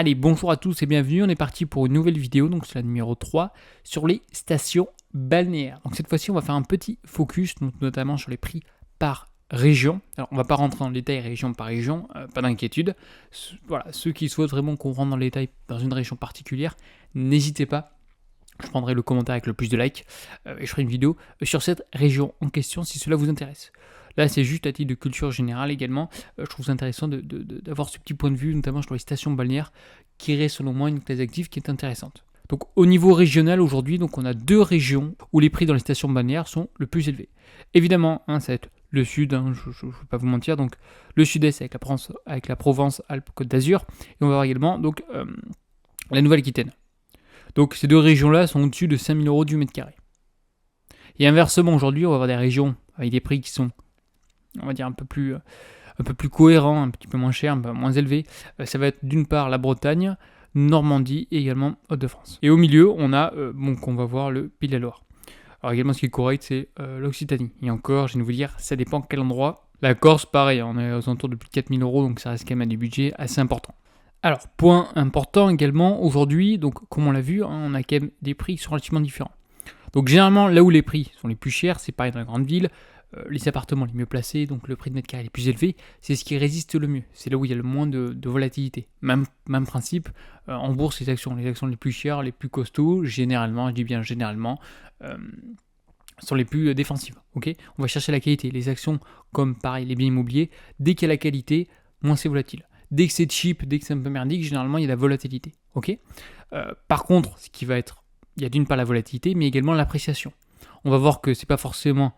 Allez, bonjour à tous et bienvenue, on est parti pour une nouvelle vidéo, donc c'est la numéro 3, sur les stations balnéaires. Donc cette fois-ci, on va faire un petit focus, donc notamment sur les prix par région. Alors on va pas rentrer dans le détail région par région, pas d'inquiétude. Voilà, ceux qui souhaitent vraiment qu'on rentre dans le détail dans une région particulière, n'hésitez pas. Je prendrai le commentaire avec le plus de likes et je ferai une vidéo sur cette région en question si cela vous intéresse. Là, c'est juste à titre de culture générale également. Je trouve ça intéressant d'avoir ce petit point de vue, notamment sur les stations balnéaires, qui reste selon moi une classe active qui est intéressante. Donc au niveau régional aujourd'hui, donc on a 2 régions où les prix dans les stations balnéaires sont le plus élevés. Évidemment, ça va être le sud, je ne vais pas vous mentir, donc le sud-est avec la Provence, Alpes, Côte d'Azur, et on va avoir également donc, la Nouvelle-Aquitaine. Donc ces 2 régions-là sont au-dessus de 5 000 € du mètre carré. Et inversement, aujourd'hui, on va avoir des régions avec des prix qui sont, on va dire, un peu plus cohérents, un petit peu moins chers, un peu moins élevés. Ça va être d'une part la Bretagne, Normandie et également Hauts-de-France. Et au milieu, on a, on va voir le Pays de la Loire. Alors également, ce qui est correct, c'est l'Occitanie. Et encore, je viens de vous dire, ça dépend quel endroit. La Corse, pareil, on est aux alentours de plus de 4 000 €, donc ça reste quand même à des budgets assez importants. Alors, point important également, aujourd'hui, donc comme on l'a vu, on a quand même des prix qui sont relativement différents. Donc généralement, là où les prix sont les plus chers, c'est pareil dans les grandes villes, les appartements les mieux placés, donc le prix de mètre carré les plus élevés, c'est ce qui résiste le mieux. C'est là où il y a le moins de volatilité. Même principe, en bourse, les actions les plus chères, les plus costauds, généralement, je dis bien généralement, sont les plus défensives. Okay, on va chercher la qualité. Les actions, comme pareil, les biens immobiliers, dès qu'il y a la qualité, moins c'est volatile. Dès que c'est cheap, dès que c'est un peu merdique, généralement il y a de la volatilité. Okay, par contre, ce qui va être, il y a d'une part la volatilité, mais également l'appréciation. On va voir que c'est pas forcément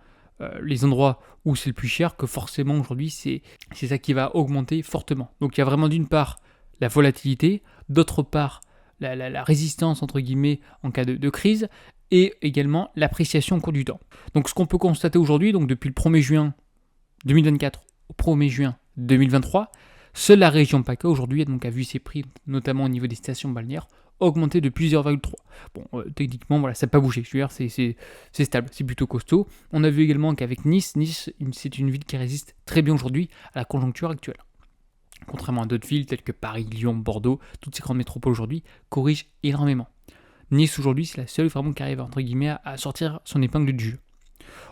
les endroits où c'est le plus cher que forcément aujourd'hui c'est ça qui va augmenter fortement. Donc il y a vraiment d'une part la volatilité, d'autre part la résistance entre guillemets en cas de crise et également l'appréciation au cours du temps. Donc ce qu'on peut constater aujourd'hui, donc depuis le 1er juin 2024 au 1er juin 2023, seule la région PACA aujourd'hui a vu ses prix, notamment au niveau des stations balnéaires, augmenter de plusieurs 0,3. Bon, techniquement, voilà, ça n'a pas bougé. Je veux dire, c'est stable, c'est plutôt costaud. On a vu également qu'avec Nice, c'est une ville qui résiste très bien aujourd'hui à la conjoncture actuelle. Contrairement à d'autres villes telles que Paris, Lyon, Bordeaux, toutes ces grandes métropoles aujourd'hui corrigent énormément. Nice aujourd'hui, c'est la seule vraiment qui arrive entre guillemets à sortir son épingle du jeu.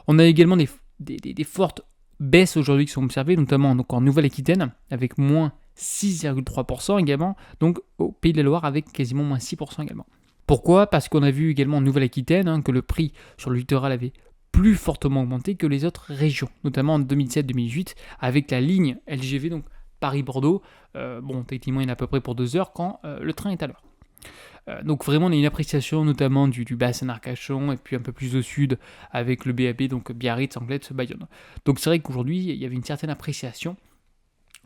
On a également des fortes baisses aujourd'hui qui sont observées, notamment donc en Nouvelle-Aquitaine, avec moins 6,3% également, donc au Pays de la Loire avec quasiment moins 6% également. Pourquoi ? Parce qu'on a vu également en Nouvelle-Aquitaine que le prix sur le littoral avait plus fortement augmenté que les autres régions, notamment en 2007-2008 avec la ligne LGV, donc Paris-Bordeaux. Techniquement il y en a à peu près pour 2 heures quand le train est à l'heure. Donc vraiment on a une appréciation notamment du bassin d'Arcachon et puis un peu plus au sud avec le BAB, donc Biarritz, Anglet, Bayonne. Donc c'est vrai qu'aujourd'hui il y avait une certaine appréciation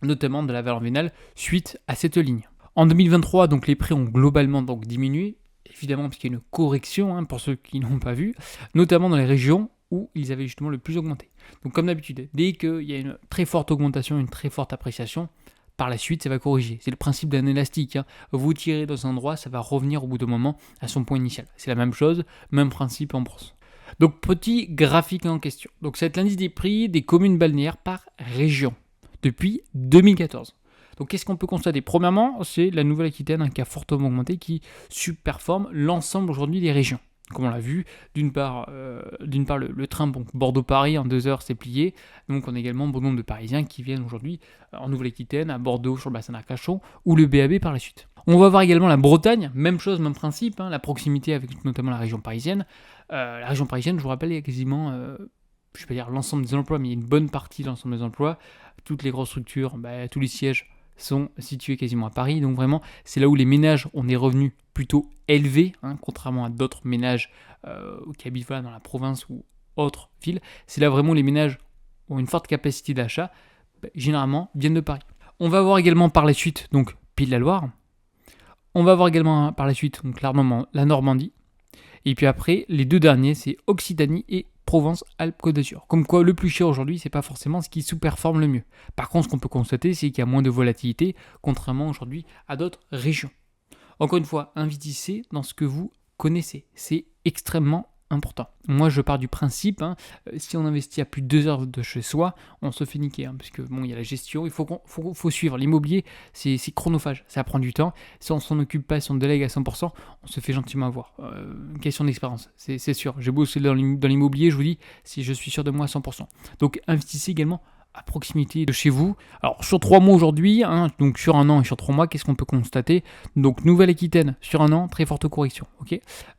notamment de la valeur vénale suite à cette ligne. En 2023, donc les prix ont globalement donc diminué, évidemment parce qu'il y a une correction pour ceux qui n'ont pas vu, notamment dans les régions où ils avaient justement le plus augmenté. Donc comme d'habitude, dès qu'il y a une très forte augmentation, une très forte appréciation, par la suite ça va corriger. C'est le principe d'un élastique. Vous tirez dans un endroit, ça va revenir au bout d'un moment à son point initial. C'est la même chose, même principe en bourse. Donc petit graphique en question. Donc c'est l'indice des prix des communes balnéaires par région depuis 2014. Donc qu'est-ce qu'on peut constater ? Premièrement, c'est la Nouvelle-Aquitaine qui a fortement augmenté, qui surperforme l'ensemble aujourd'hui des régions. Comme on l'a vu, d'une part le train Bordeaux-Paris en 2 heures s'est plié, donc on a également bon nombre de Parisiens qui viennent aujourd'hui en Nouvelle-Aquitaine, à Bordeaux sur le bassin d'Arcachon, ou le BAB par la suite. On va voir également la Bretagne, même chose, même principe, la proximité avec notamment la région parisienne. La région parisienne, je vous rappelle, il y a quasiment... je ne vais pas dire l'ensemble des emplois, mais il y a une bonne partie de l'ensemble des emplois. Toutes les grosses structures, tous les sièges sont situés quasiment à Paris. Donc vraiment, c'est là où les ménages ont des revenus plutôt élevés, contrairement à d'autres ménages qui habitent dans la province ou autres villes. C'est là vraiment où les ménages ont une forte capacité d'achat, généralement viennent de Paris. On va voir également par la suite, donc Pays de la Loire. On va voir également par la suite donc, la Normandie. Et puis après, les 2 derniers, c'est Occitanie et Provence-Alpes-Côte d'Azur. Comme quoi, le plus cher aujourd'hui, c'est pas forcément ce qui sous-performe le mieux. Par contre, ce qu'on peut constater, c'est qu'il y a moins de volatilité, contrairement aujourd'hui à d'autres régions. Encore une fois, investissez dans ce que vous connaissez. C'est extrêmement important. Moi, je pars du principe, si on investit à plus de 2 heures de chez soi, on se fait niquer, puisque bon, il y a la gestion, il faut suivre. L'immobilier, c'est chronophage, ça prend du temps. Si on s'en occupe pas, si on délègue à 100%, on se fait gentiment avoir. Question d'expérience, c'est sûr. J'ai bossé dans l'immobilier, je vous dis, si je suis sûr de moi à 100%. Donc, investissez également à proximité de chez vous. Alors sur 3 mois aujourd'hui, donc sur un an et sur 3 mois, qu'est-ce qu'on peut constater? Donc Nouvelle-Aquitaine, sur un an, très forte correction.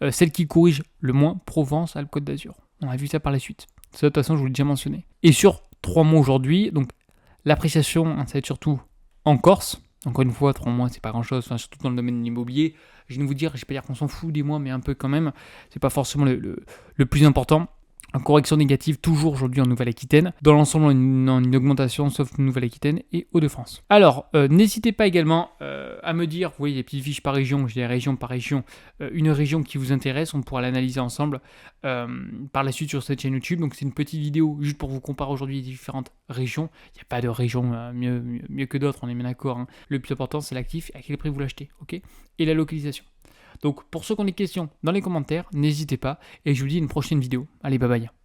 Celle qui corrige le moins, Provence, Alpes-Côte d'Azur. On a vu ça par la suite. Ça, de toute façon, je vous l'ai déjà mentionné. Et sur 3 mois aujourd'hui, donc l'appréciation, ça va être surtout en Corse. Encore une fois, 3 mois, c'est pas grand-chose, surtout dans le domaine de l'immobilier. Je vais vous dire, je vais pas dire qu'on s'en fout des mois, mais un peu quand même. C'est pas forcément le plus important. En correction négative, toujours aujourd'hui en Nouvelle-Aquitaine. Dans l'ensemble, une augmentation, sauf Nouvelle-Aquitaine et Hauts-de-France. Alors, n'hésitez pas également à me dire, vous voyez, les petites fiches par région, je dis région par région, une région qui vous intéresse, on pourra l'analyser ensemble par la suite sur cette chaîne YouTube. Donc, c'est une petite vidéo juste pour vous comparer aujourd'hui les différentes régions. Il n'y a pas de région mieux que d'autres, on est bien d'accord. Le plus important, c'est l'actif, à quel prix vous l'achetez, et la localisation. Donc pour ceux qui ont des questions dans les commentaires, n'hésitez pas et je vous dis à une prochaine vidéo. Allez, bye bye.